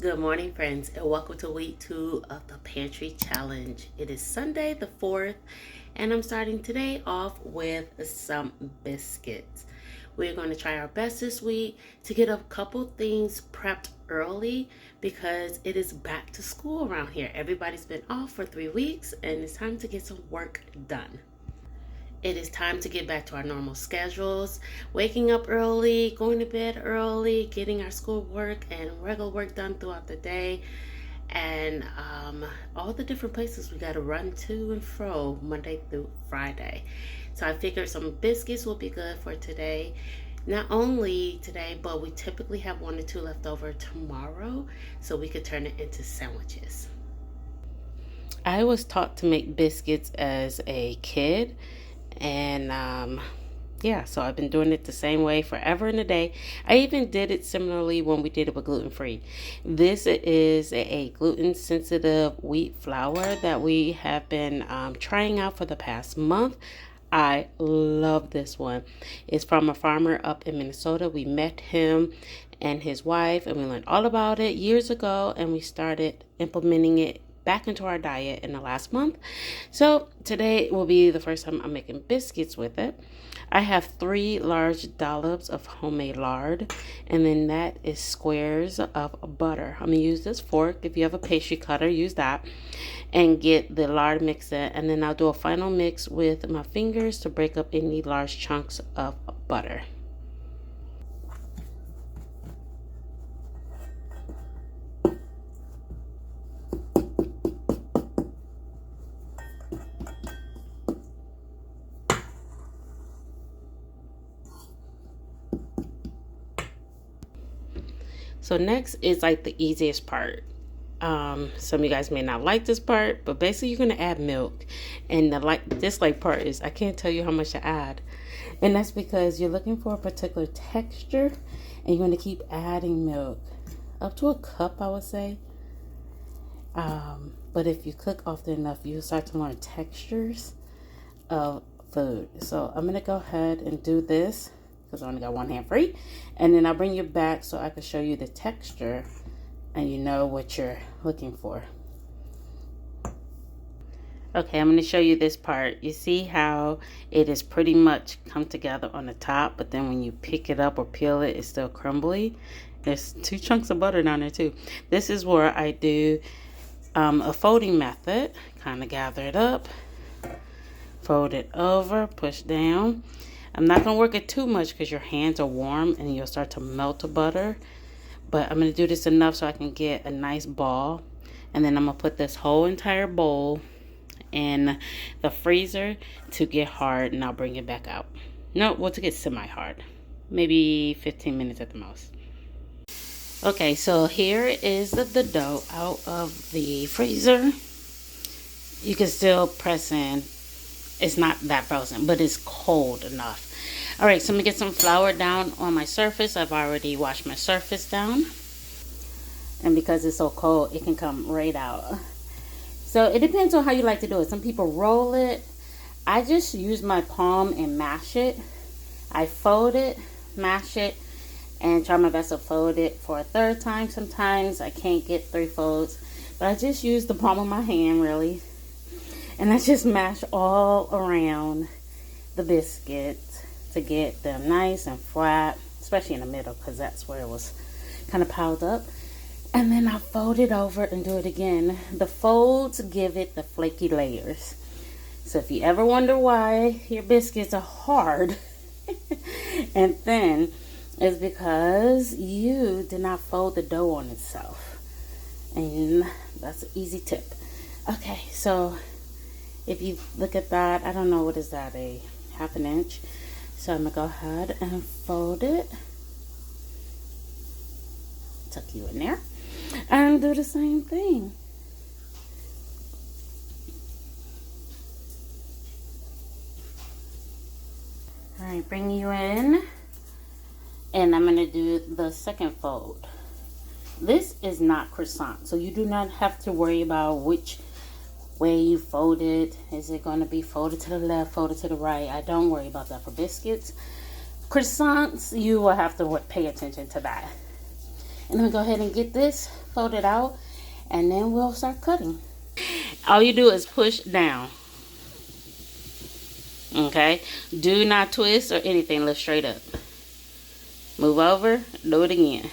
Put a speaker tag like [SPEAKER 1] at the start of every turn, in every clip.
[SPEAKER 1] Good morning, friends, and welcome to week 2 of the Pantry Challenge. It is Sunday the 4th, and I'm starting today off with some biscuits. We're going to try our best this week to get a couple things prepped early because it is back to school around here. Everybody's been off for 3 weeks, and it's time to get some work done. It is time to get back to our normal schedules, waking up early, going to bed early, getting our schoolwork and regular work done throughout the day, and all the different places we got to run to and fro Monday through Friday. So I figured some biscuits will be good for today. Not only today, but we typically have 1 or 2 left over tomorrow, so we could turn it into sandwiches. I was taught to make biscuits as a kid. And yeah, so I've been doing it the same way forever and a day. I even did it similarly when we did it with gluten-free. This is a gluten-sensitive wheat flour that we have been trying out for the past month. I love this one. It's from a farmer up in Minnesota. We met him and his wife, and we learned all about it years ago, and we started implementing it back into our diet in the last month. So today will be the first time I'm making biscuits with it. I have 3 large dollops of homemade lard, and then that is squares of butter. I'm gonna use this fork. If you have a pastry cutter, use that, and get the lard mixed in, and then I'll do a final mix with my fingers to break up any large chunks of butter. So next is like the easiest part. Some of you guys may not like this part, but basically you're gonna add milk. And the dislike part is I can't tell you how much to add. And that's because you're looking for a particular texture and you're gonna keep adding milk. Up to a cup, I would say. But if you cook often enough, you'll start to learn textures of food. So I'm gonna go ahead and do this because I only got one hand free, and then I'll bring you back so I can show you the texture and you know what you're looking for. Okay, I'm going to show you this part. You see how it is pretty much come together on the top, but then when you pick it up or peel it, it's still crumbly. There's 2 chunks of butter down there too. This is where I do a folding method. Kind of gather it up, fold it over, push down. I'm not going to work it too much because your hands are warm and you'll start to melt the butter. But I'm going to do this enough so I can get a nice ball. And then I'm going to put this whole entire bowl in the freezer to get hard, and I'll bring it back out. No, well, to get semi-hard. Maybe 15 minutes at the most. Okay, so here is the dough out of the freezer. You can still press in. It's not that frozen, but it's cold enough. All right, so I'm gonna get some flour down on my surface. I've already washed my surface down. And because it's so cold, it can come right out. So it depends on how you like to do it. Some people roll it. I just use my palm and mash it. I fold it, mash it, and try my best to fold it for a 3rd time. Sometimes I can't get 3 folds, but I just use the palm of my hand, really. And I just mash all around the biscuits to get them nice and flat, especially in the middle because that's where it was kind of piled up. And then I fold it over and do it again. The folds give it the flaky layers. So if you ever wonder why your biscuits are hard and thin, it's because you did not fold the dough on itself. And that's an easy tip. Okay, so if you look at that, I don't know, what is that, a 1/2 inch? So I'm going to go ahead and fold it. Tuck you in there. And do the same thing. Alright, bring you in. And I'm going to do the second fold. This is not croissant, so you do not have to worry about which way you fold it. Is it going to be folded to the left, folded to the right? I don't worry about that for biscuits. Croissants, you will have to pay attention to that. And I'm gonna go ahead and get this folded out, and then we'll start cutting. All you do is push down. Okay? Do not twist or anything. Look straight up. Move over. Do it again.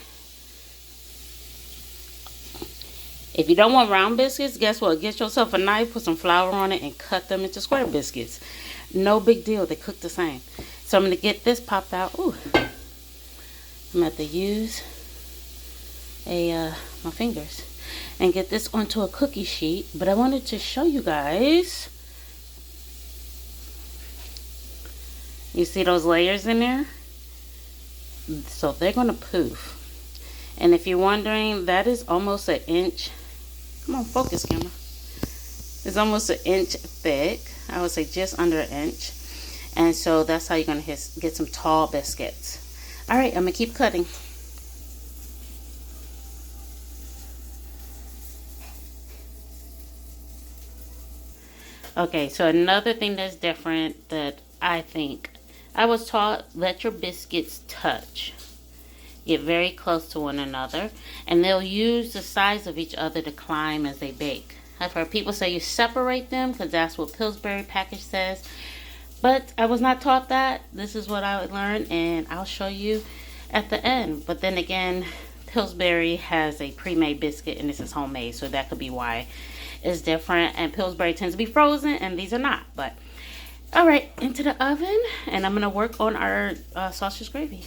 [SPEAKER 1] If you don't want round biscuits, guess what? Get yourself a knife, put some flour on it, and cut them into square biscuits. No big deal. They cook the same. So I'm going to get this popped out. Ooh. I'm going to have to use my fingers and get this onto a cookie sheet. But I wanted to show you guys. You see those layers in there? So they're going to poof. And if you're wondering, that is almost an inch. Come on, focus, camera. It's almost an inch thick. I would say just under an inch. And so that's how you're going to get some tall biscuits. All right, I'm going to keep cutting. Okay, so another thing that's different that I think, I was taught, let your biscuits touch. Get very close to one another, and they'll use the size of each other to climb as they bake. I've heard people say you separate them because that's what Pillsbury package says, but I was not taught that. This is what I learned, and I'll show you at the end. But then again, Pillsbury has a pre-made biscuit, and this is homemade, so that could be why it's different. And Pillsbury tends to be frozen, and these are not. But all right, into the oven, and I'm gonna work on our sausage gravy.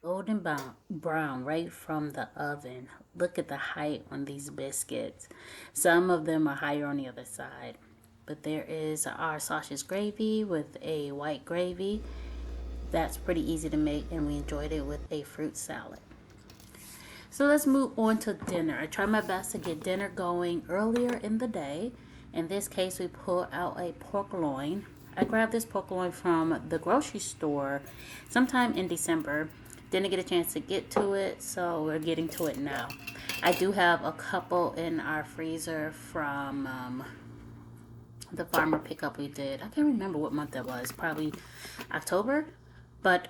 [SPEAKER 1] Golden brown right from the oven. Look at the height on these biscuits. Some of them are higher on the other side. But there is our sausage gravy with a white gravy. That's pretty easy to make, and we enjoyed it with a fruit salad. So let's move on to dinner. I try my best to get dinner going earlier in the day. In this case, we pull out a pork loin. I grabbed this pork loin from the grocery store sometime in December. Didn't get a chance to get to it, so we're getting to it now. I do have a couple in our freezer from the farmer pickup we did. I can't remember what month that was, probably October, but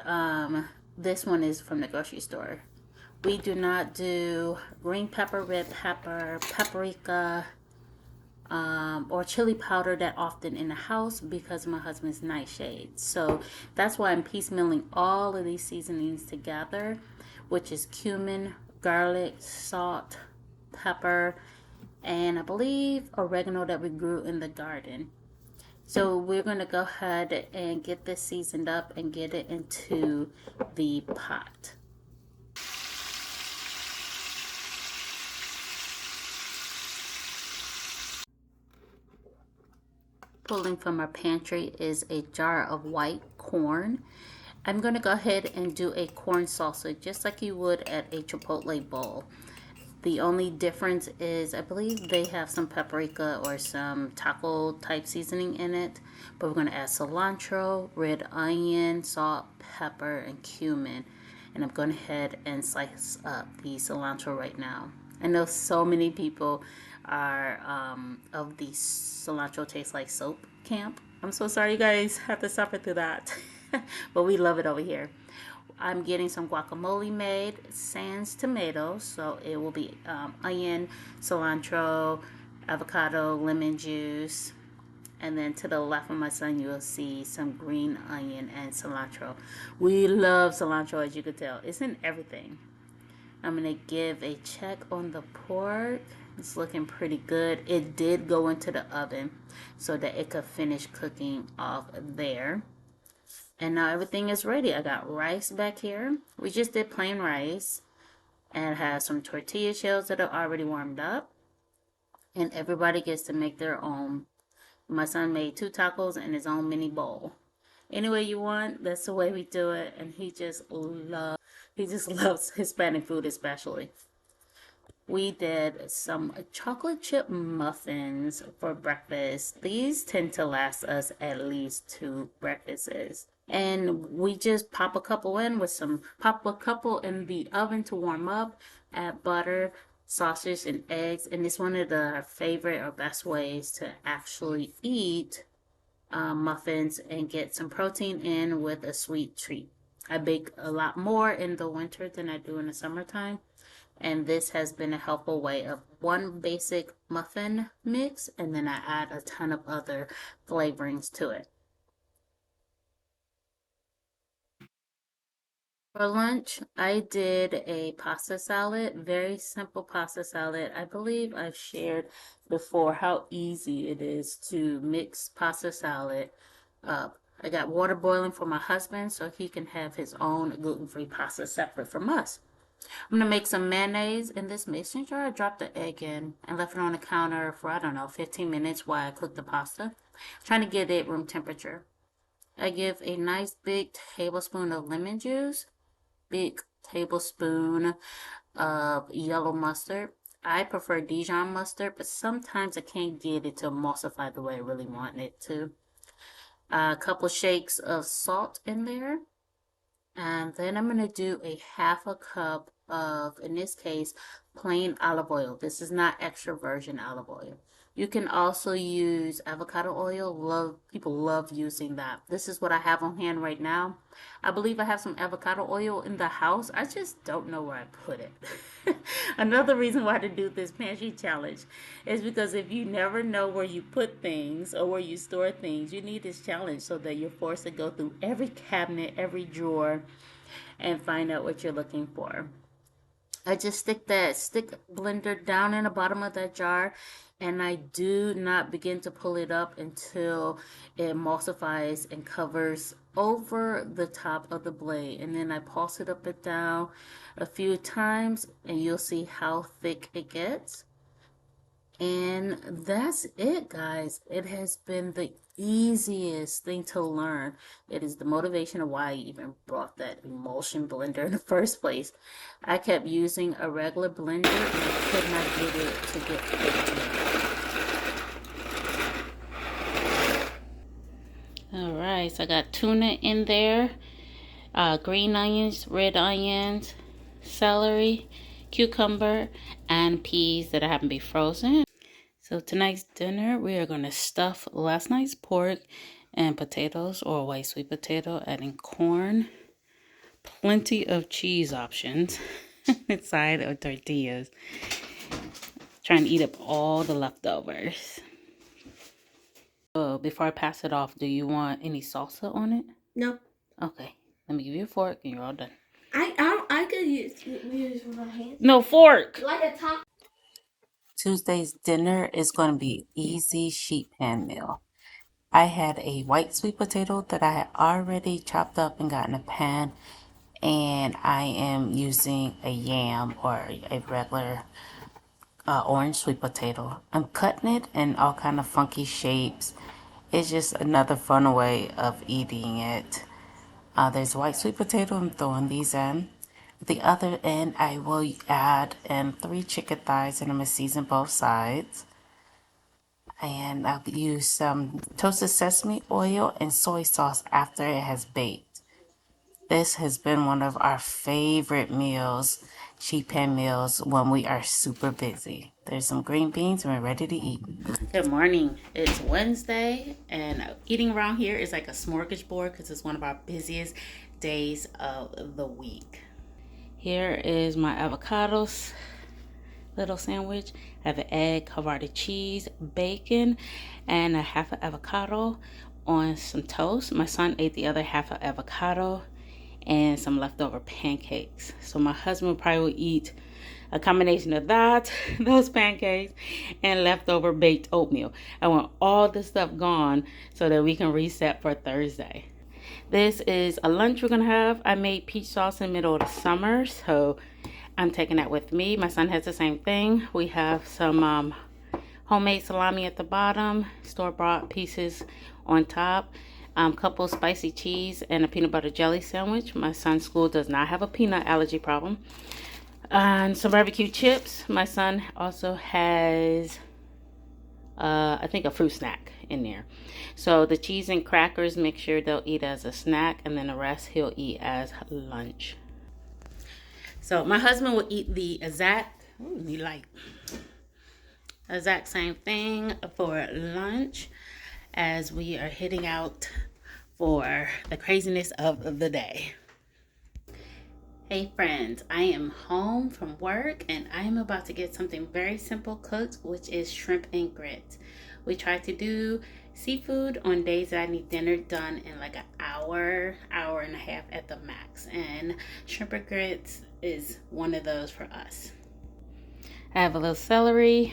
[SPEAKER 1] this one is from the grocery store. We do not do green pepper, red pepper, paprika, or chili powder that often in the house because of my husband's nightshade. So that's why I'm piecemealing all of these seasonings together, which is cumin, garlic, salt, pepper, and I believe oregano that we grew in the garden. So we're going to go ahead and get this seasoned up and get it into the pot. Pulling from our pantry is a jar of white corn. I'm going to go ahead and do a corn salsa just like you would at a Chipotle bowl. The only difference is I believe they have some paprika or some taco type seasoning in it, but we're going to add cilantro, red onion, salt, pepper, and cumin. And I'm going ahead and slice up the cilantro right now. I know so many people are of the cilantro tastes like soap camp. I'm so sorry you guys have to suffer through that, but we love it over here. I'm getting some guacamole made, sans tomatoes, so it will be onion, cilantro, avocado, lemon juice, and then to the left of my son you will see some green onion and cilantro. We love cilantro, as you could tell. It's in everything. I'm going to give a check on the pork. It's looking pretty good. It did go into the oven so that it could finish cooking off there. And now everything is ready. I got rice back here. We just did plain rice. And it has some tortilla shells that are already warmed up. And everybody gets to make their own. My son made 2 tacos in his own mini bowl. Any way you want, that's the way we do it. And he just loves Hispanic food especially. We did some chocolate chip muffins for breakfast. These tend to last us at least 2 breakfasts. And we just pop a couple in the oven to warm up, add butter, sausage, and eggs. And it's one of the favorite or best ways to actually eat muffins and get some protein in with a sweet treat. I bake a lot more in the winter than I do in the summertime. And this has been a helpful way of one basic muffin mix, and then I add a ton of other flavorings to it. For lunch, I did a pasta salad, very simple pasta salad. I believe I've shared before how easy it is to mix pasta salad up. I got water boiling for my husband so he can have his own gluten-free pasta separate from us. I'm gonna make some mayonnaise in this mason jar. I dropped the egg in and left it on the counter for, I don't know, 15 minutes while I cook the pasta. Trying to get it room temperature. I give a nice big tablespoon of lemon juice, big tablespoon of yellow mustard. I prefer Dijon mustard, but sometimes I can't get it to emulsify the way I really want it to. A couple shakes of salt in there. And then I'm going to do a half a cup of, in this case, plain olive oil. This is not extra virgin olive oil. You can also use avocado oil. People love using that. This is what I have on hand right now. I believe I have some avocado oil in the house. I just don't know where I put it. Another reason why to do this pantry challenge is because if you never know where you put things or where you store things, you need this challenge so that you're forced to go through every cabinet, every drawer, and find out what you're looking for. I just stick that stick blender down in the bottom of that jar, and I do not begin to pull it up until it emulsifies and covers over the top of the blade. And then I pulse it up and down a few times, and you'll see how thick it gets. And that's it, guys. It has been the easiest thing to learn. It is the motivation of why I even brought that emulsion blender in the first place. I kept using a regular blender and I could not get it to get thick. All right, so I got tuna in there, green onions, red onions, celery, cucumber, and peas that I haven't been frozen. So tonight's dinner, we are going to stuff last night's pork and potatoes or white sweet potato, adding corn, plenty of cheese options inside of tortillas. Trying to eat up all the leftovers. So before I pass it off, do you want any salsa on it?
[SPEAKER 2] No.
[SPEAKER 1] Okay, let me give you a fork and you're all done.
[SPEAKER 2] I could use my hand.
[SPEAKER 1] No fork.
[SPEAKER 2] Like a top.
[SPEAKER 1] Tuesday's dinner is going to be easy sheet pan meal. I had a white sweet potato that I had already chopped up and got in a pan, and I am using a yam or a regular orange sweet potato. I'm cutting it in all kind of funky shapes. It's just another fun way of eating it. There's white sweet potato. I'm throwing these in. At the other end, I will add in 3 chicken thighs, and I'm going to season both sides. And I'll use some toasted sesame oil and soy sauce after it has baked. This has been one of our favorite meals, sheet pan meals, when we are super busy. There's some green beans and we're ready to eat. Good morning. It's Wednesday and eating around here is like a smorgasbord because it's one of our busiest days of the week. Here is my avocados little sandwich. I have an egg, Havarti cheese, bacon, and a half an avocado on some toast. My son ate the other half of avocado and some leftover pancakes. So my husband probably will eat a combination of that, those pancakes, and leftover baked oatmeal. I want all this stuff gone so that we can reset for Thursday. This is a lunch we're gonna have. I made peach sauce in the middle of the summer, so I'm taking that with me. My son has the same thing. We have some homemade salami at the bottom, store-bought pieces on top, couple spicy cheese, and a peanut butter jelly sandwich. My son's school does not have a peanut allergy problem. And some barbecue chips. My son also has, I think, a fruit snack in there. So the cheese and crackers, make sure they'll eat as a snack, and then the rest he'll eat as lunch. So my husband will eat the exact same thing for lunch as we are heading out for the craziness of the day. Hey friends, I am home from work and I am about to get something very simple cooked, which is shrimp and grits. We try to do seafood on days that I need dinner done in like an hour and a half at the max. And shrimp and grits is one of those for us. I have a little celery,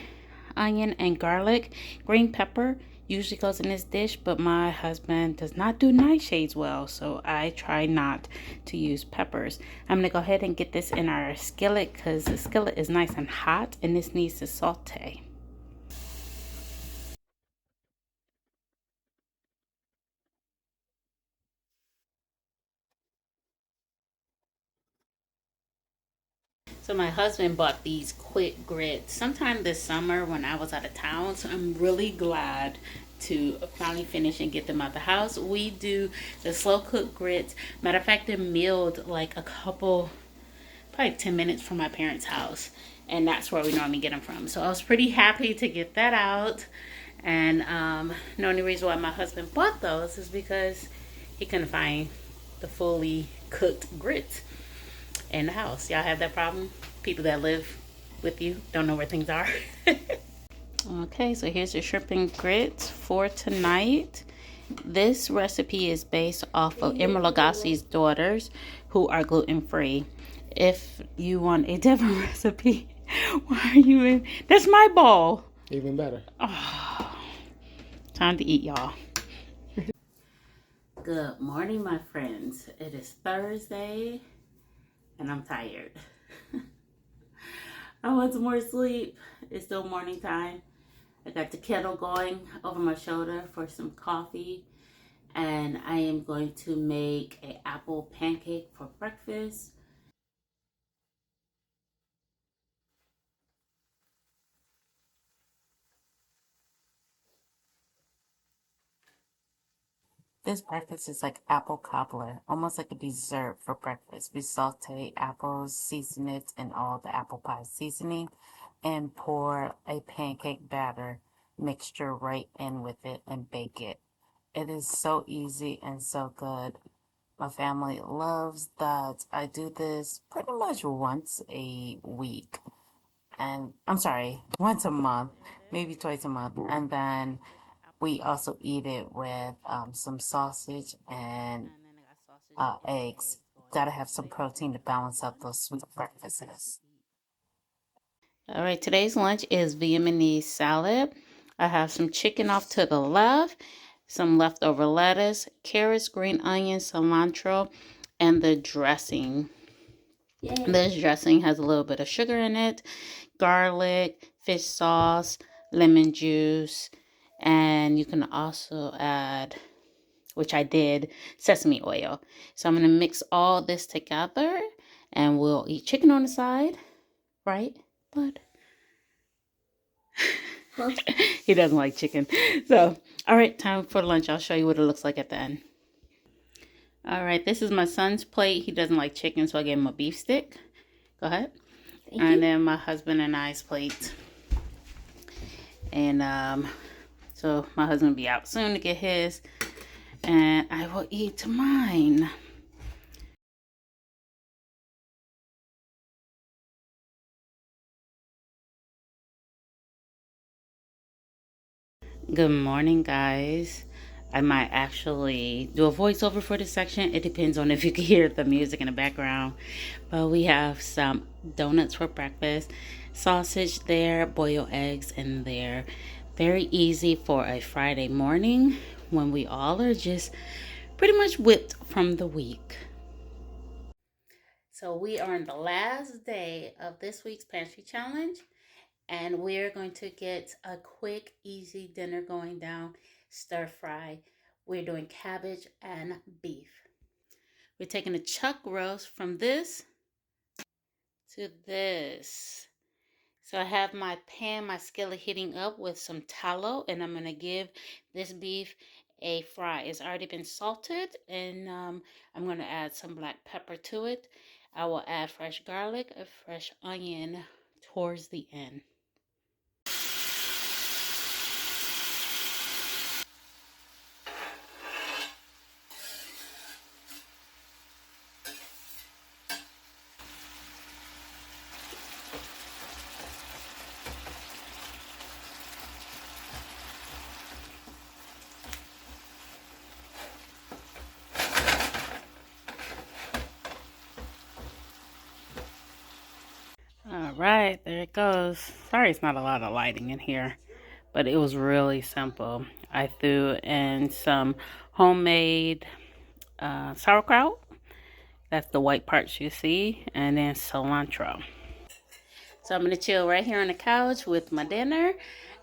[SPEAKER 1] onion, and garlic. Green pepper usually goes in this dish, but my husband does not do nightshades well, so I try not to use peppers. I'm going to go ahead and get this in our skillet because the skillet is nice and hot and this needs to saute. So my husband bought these quick grits sometime this summer when I was out of town. So I'm really glad to finally finish and get them out the house. We do the slow cooked grits. Matter of fact, they're milled like a couple, probably 10 minutes from my parents' house. And that's where we normally get them from. So I was pretty happy to get that out. And the only reason why my husband bought those is because he couldn't find the fully cooked grits in the house. Y'all have that problem? People that live with you don't know where things are. Okay, so here's your shrimp and grits for tonight. This recipe is based off of Emeril Lagasse's daughters who are gluten-free. If you want a different recipe, why are you in? That's my bowl.
[SPEAKER 3] Even better.
[SPEAKER 1] Oh, time to eat, y'all. Good morning, my friends. It is Thursday and I'm tired. I want some more sleep. It's still morning time. I got the kettle going over my shoulder for some coffee, and I am going to make an apple pancake for breakfast. This breakfast is like apple cobbler, almost like a dessert for breakfast. We saute apples, season it in all the apple pie seasoning, and pour a pancake batter mixture right in with it and bake it. It is so easy and so good. My family loves that. I do this pretty much once a week. And I'm sorry, once a month, maybe twice a month. And then we also eat it with some sausage and eggs. Gotta have some protein to balance out those sweet breakfasts. All right, today's lunch is Vietnamese salad. I have some chicken off to the left, some leftover lettuce, carrots, green onions, cilantro, and the dressing. Yay. This dressing has a little bit of sugar in it, garlic, fish sauce, lemon juice, and you can also add, which I did, sesame oil. So I'm going to mix all this together and we'll eat chicken on the side, right, bud? He doesn't like chicken. So, all right, time for lunch. I'll show you what it looks like at the end. All right, this is my son's plate. He doesn't like chicken, so I gave him a beef stick. Go ahead. And then my husband and I's plate. And so my husband will be out soon to get his. And I will eat mine. Good morning, guys. I might actually do a voiceover for this section. It depends on if you can hear the music in the background. But we have some donuts for breakfast, sausage there, boiled eggs in there. Very easy for a Friday morning when we all are just pretty much whipped from the week. So we are on the last day of this week's pantry challenge. And we're going to get a quick, easy dinner going down, stir fry. We're doing cabbage and beef. We're taking a chuck roast from this to this. So I have my pan, my skillet heating up with some tallow, and I'm going to give this beef a fry. It's already been salted, and I'm going to add some black pepper to it. I will add fresh garlic, a fresh onion towards the end. All right, there it goes. Sorry it's not a lot of lighting in here, but it was really simple. I threw in some homemade sauerkraut. That's the white parts you see, and then cilantro. So I'm going to chill right here on the couch with my dinner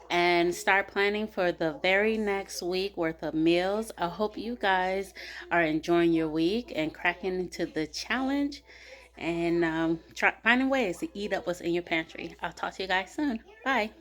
[SPEAKER 1] and start planning for the very next week worth of meals. I hope you guys are enjoying your week and cracking into the challenge and finding ways to eat up what's in your pantry. I'll talk to you guys soon. Bye.